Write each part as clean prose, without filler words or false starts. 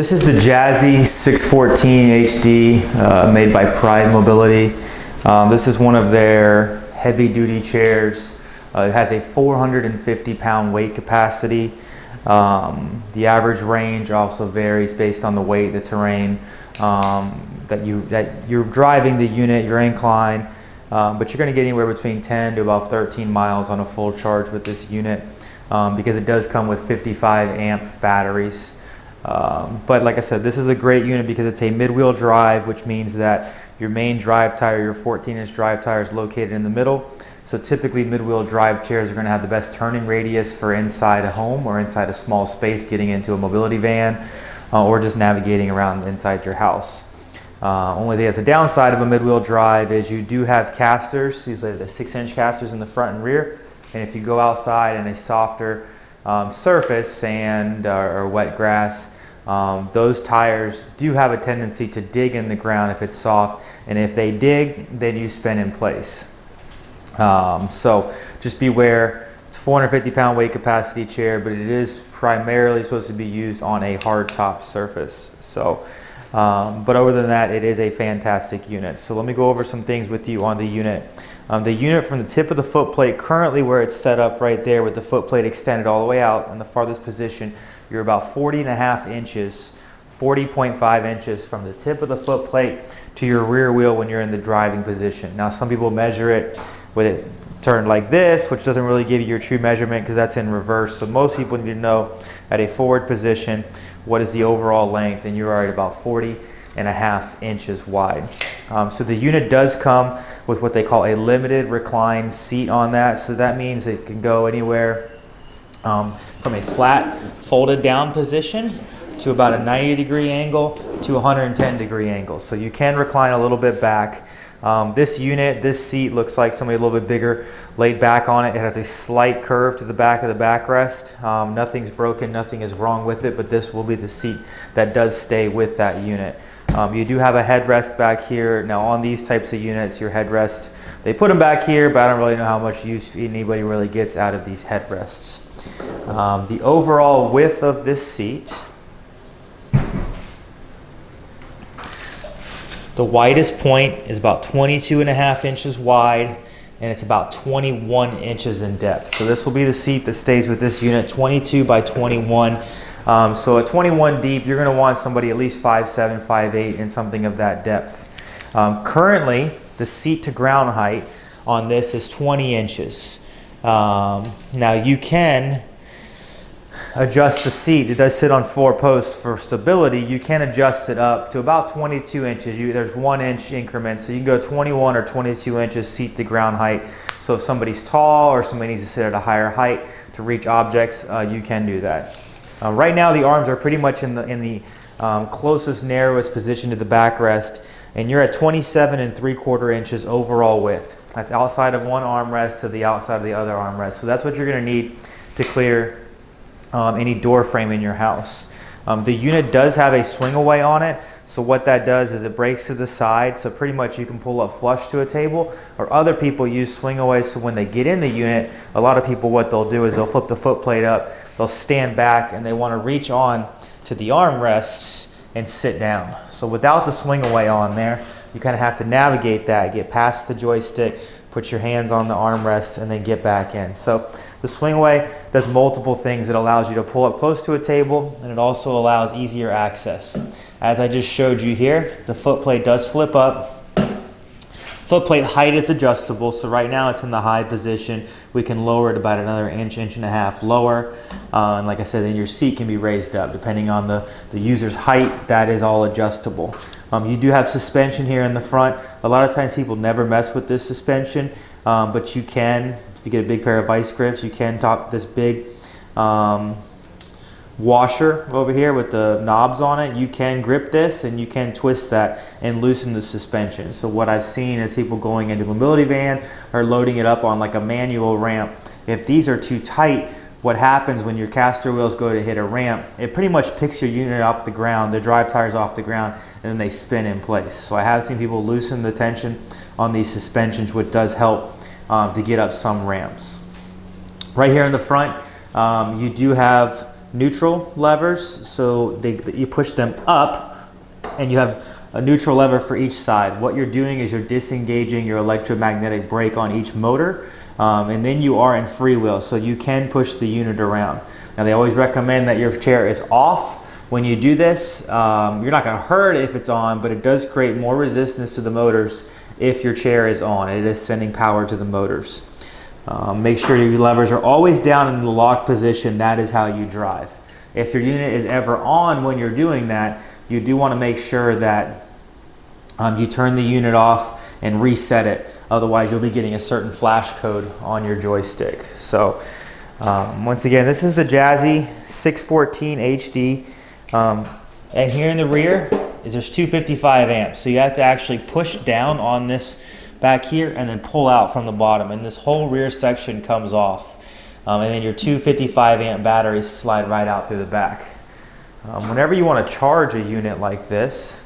This is the Jazzy 614 HD made by Pride Mobility. This is one of their heavy duty chairs. It has a 450-pound weight capacity. The average range also varies based on the weight, the terrain that you're driving the unit, your incline, but you're going to get anywhere between 10 to about 13 miles on a full charge with this unit because it does come with 55 amp batteries. But like I said, this is a great unit because it's a mid-wheel drive, which means that your main drive tire, your 14-inch drive tire, is located in the middle. So typically mid-wheel drive chairs are going to have the best turning radius for inside a home or inside a small space, getting into a mobility van or just navigating around inside your house. Only thing that's a downside of a mid-wheel drive is you do have casters. These are the 6-inch casters in the front and rear. And if you go outside in a softer surface, sand or wet grass, those tires do have a tendency to dig in the ground if it's soft, and if they dig, then you spin in place. So just beware. It's a 450-pound weight capacity chair, but it is primarily supposed to be used on a hard top surface. So but other than that, it is a fantastic unit. So let me go over some things with you on the unit. The unit, from the tip of the foot plate, currently where it's set up right there with the foot plate extended all the way out in the farthest position, you're about 40.5 inches, 40.5 inches from the tip of the foot plate to your rear wheel when you're in the driving position. Now, some people measure it with it turned like this, which doesn't really give you your true measurement because that's in reverse. So most people need to know at a forward position what is the overall length, and you're already about 40.5 inches wide. So the unit does come with what they call a limited recline seat on that. So that means it can go anywhere from a flat folded down position to about a 90-degree angle to a 110-degree angle. So you can recline a little bit back. This unit, this seat looks like somebody a little bit bigger laid back on it. It has a slight curve to the back of the backrest. Nothing's broken, nothing is wrong with it, but this will be the seat that does stay with that unit. You do have a headrest back here. Now on these types of units, your headrest, they put them back here, but I don't really know how much use anybody really gets out of these headrests. The overall width of this seat, the widest point is about 22.5 inches wide, and it's about 21 inches in depth. So this will be the seat that stays with this unit, 22 by 21. So at 21 deep, you're going to want somebody at least 5'7", 5'8", and something of that depth. Currently, the seat to ground height on this is 20 inches. Now you can adjust the seat. It does sit on 4 posts for stability. You can adjust it up to about 22 inches. There's 1 inch increments, so you can go 21 or 22 inches seat to ground height. So if somebody's tall or somebody needs to sit at a higher height to reach objects, you can do that. Right now the arms are pretty much in the closest, narrowest position to the backrest, and you're at 27 3/4 inches overall width. That's outside of one armrest to the outside of the other armrest. So that's what you're going to need to clear any door frame in your house. The unit does have a swing away on it, so what that does is it breaks to the side, so pretty much you can pull up flush to a table, or other people use swing away, so when they get in the unit, a lot of people, what they'll do is they'll flip the foot plate up, they'll stand back, and they want to reach on to the armrests and sit down. So without the swing away on there, you kind of have to navigate that, get past the joystick, put your hands on the armrest, and then get back in. So the swing away does multiple things. It allows you to pull up close to a table, and it also allows easier access. As I just showed you here, the foot plate does flip up. Foot plate height is adjustable, so right now it's in the high position. We can lower it about another inch, inch and a half lower. And like I said, then your seat can be raised up. Depending on the user's height, that is all adjustable. You do have suspension here in the front. A lot of times people never mess with this suspension, but you can, if you get a big pair of vice grips, you can top this big washer over here with the knobs on it. You can grip this and you can twist that and loosen the suspension. So what I've seen is people going into a mobility van or loading it up on like a manual ramp. If these are too tight, what happens when your caster wheels go to hit a ramp, it pretty much picks your unit off the ground, the drive tires off the ground, and then they spin in place. So I have seen people loosen the tension on these suspensions, which does help to get up some ramps. Right here in the front, you do have neutral levers, so you push them up and you have a neutral lever for each side. What you're doing is you're disengaging your electromagnetic brake on each motor, and then you are in freewheel, so you can push the unit around. Now they always recommend that your chair is off when you do this. You're not going to hurt it if it's on, but it does create more resistance to the motors if your chair is on. It is sending power to the motors. Make sure your levers are always down in the locked position. That is how you drive. If your unit is ever on when you're doing that, you do want to make sure that you turn the unit off and reset it. Otherwise, you'll be getting a certain flash code on your joystick. So once again, this is the Jazzy 614 HD. And here in the rear is there's 255 amps. So you have to actually push down on this back here and then pull out from the bottom. And this whole rear section comes off. And then your 255 amp batteries slide right out through the back. Whenever you want to charge a unit like this,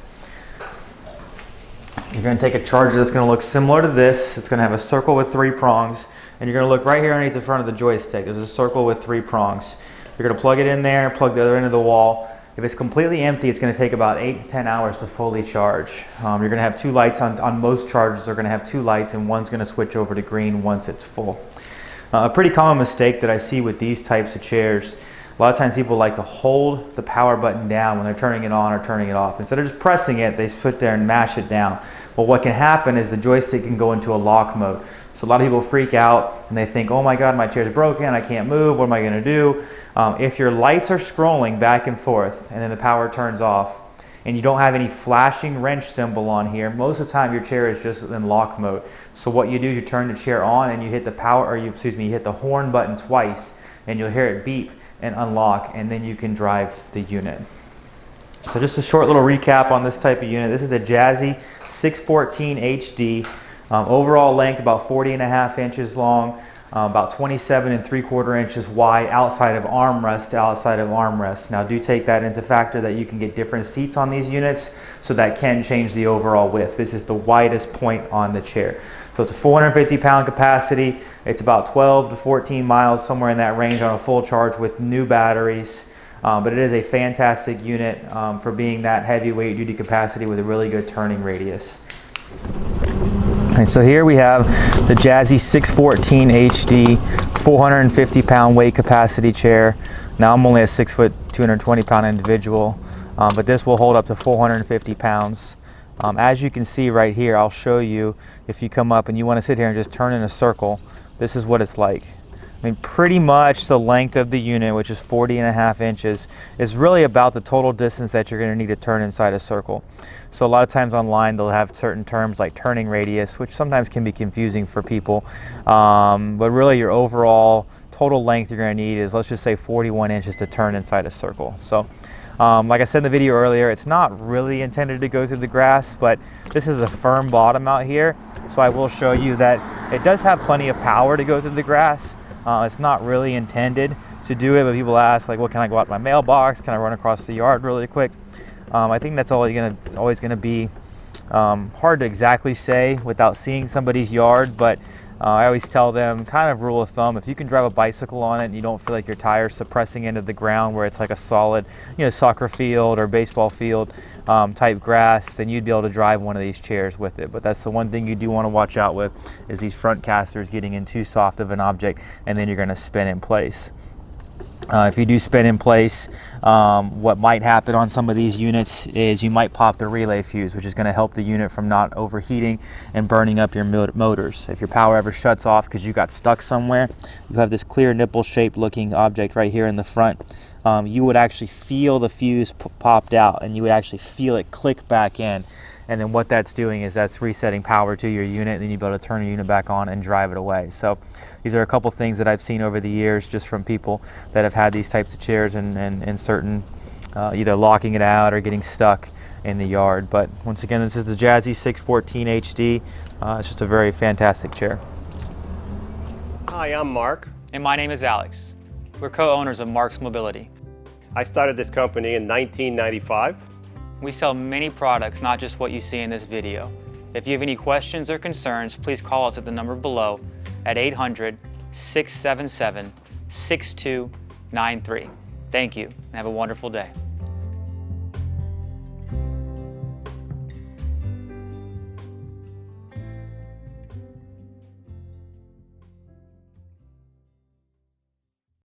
you're going to take a charger that's going to look similar to this. It's going to have a circle with 3 prongs. And you're going to look right here underneath the front of the joystick. There's a circle with 3 prongs. You're going to plug it in there, plug the other end of the wall. If it's completely empty, it's going to take about 8 to 10 hours to fully charge. You're going to have 2 lights on most chargers. They're going to have 2 lights, and one's going to switch over to green once it's full. A pretty common mistake that I see with these types of chairs, a lot of times people like to hold the power button down when they're turning it on or turning it off. Instead of just pressing it, they sit there and mash it down. Well, what can happen is the joystick can go into a lock mode. So a lot of people freak out and they think, oh my God, my chair's broken, I can't move, what am I gonna do? If your lights are scrolling back and forth and then the power turns off and you don't have any flashing wrench symbol on here, most of the time your chair is just in lock mode. So what you do is you turn the chair on and you hit the you hit the horn button twice and you'll hear it beep and unlock, and then you can drive the unit. So just a short little recap on this type of unit. This is the Jazzy 614 HD. Overall length about 40.5 inches long, about 27 3/4 inches wide outside of armrest to outside of armrest. Now do take that into factor that you can get different seats on these units, so that can change the overall width. This is the widest point on the chair. So it's a 450 pound capacity. It's about 12 to 14 miles, somewhere in that range on a full charge with new batteries. But it is a fantastic unit for being that heavyweight duty capacity with a really good turning radius. All right, so here we have the Jazzy 614 HD 450 pound weight capacity chair. Now I'm only a 6 foot 220 pound individual, but this will hold up to 450 pounds. As you can see right here, I'll show you, if you come up and you want to sit here and just turn in a circle, this is what it's like. I mean, pretty much the length of the unit, which is 40.5 inches, is really about the total distance that you're going to need to turn inside a circle. So a lot of times online they'll have certain terms like turning radius, which sometimes can be confusing for people. But really your overall total length you're going to need is, let's just say, 41 inches to turn inside a circle. So like I said in the video earlier, it's not really intended to go through the grass, but this is a firm bottom out here. So I will show you that it does have plenty of power to go through the grass. It's not really intended to do it, but people ask, like, well, can I go out to my mailbox? Can I run across the yard really quick? I think that's always going to be hard to exactly say without seeing somebody's yard, but I always tell them, kind of rule of thumb, if you can drive a bicycle on it and you don't feel like your tires suppressing into the ground where it's like a solid, soccer field or baseball field type grass, then you'd be able to drive one of these chairs with it. But that's the one thing you do want to watch out with, is these front casters getting in too soft of an object, and then you're going to spin in place. If you do spin in place, what might happen on some of these units is you might pop the relay fuse, which is going to help the unit from not overheating and burning up your motors. If your power ever shuts off because you got stuck somewhere, you have this clear nipple shaped looking object right here in the front. You would actually feel the fuse popped out, and you would actually feel it click back in. And then what that's doing is that's resetting power to your unit, and then you'll be able to turn your unit back on and drive it away. So these are a couple things that I've seen over the years just from people that have had these types of chairs and certain either locking it out or getting stuck in the yard. But once again, this is the Jazzy 614 HD. It's just a very fantastic chair. Hi, I'm Marc. And my name is Alex. We're co-owners of Marc's Mobility. I started this company in 1995. We sell many products, not just what you see in this video. If you have any questions or concerns, please call us at the number below at 800-677-6293. Thank you, and have a wonderful day.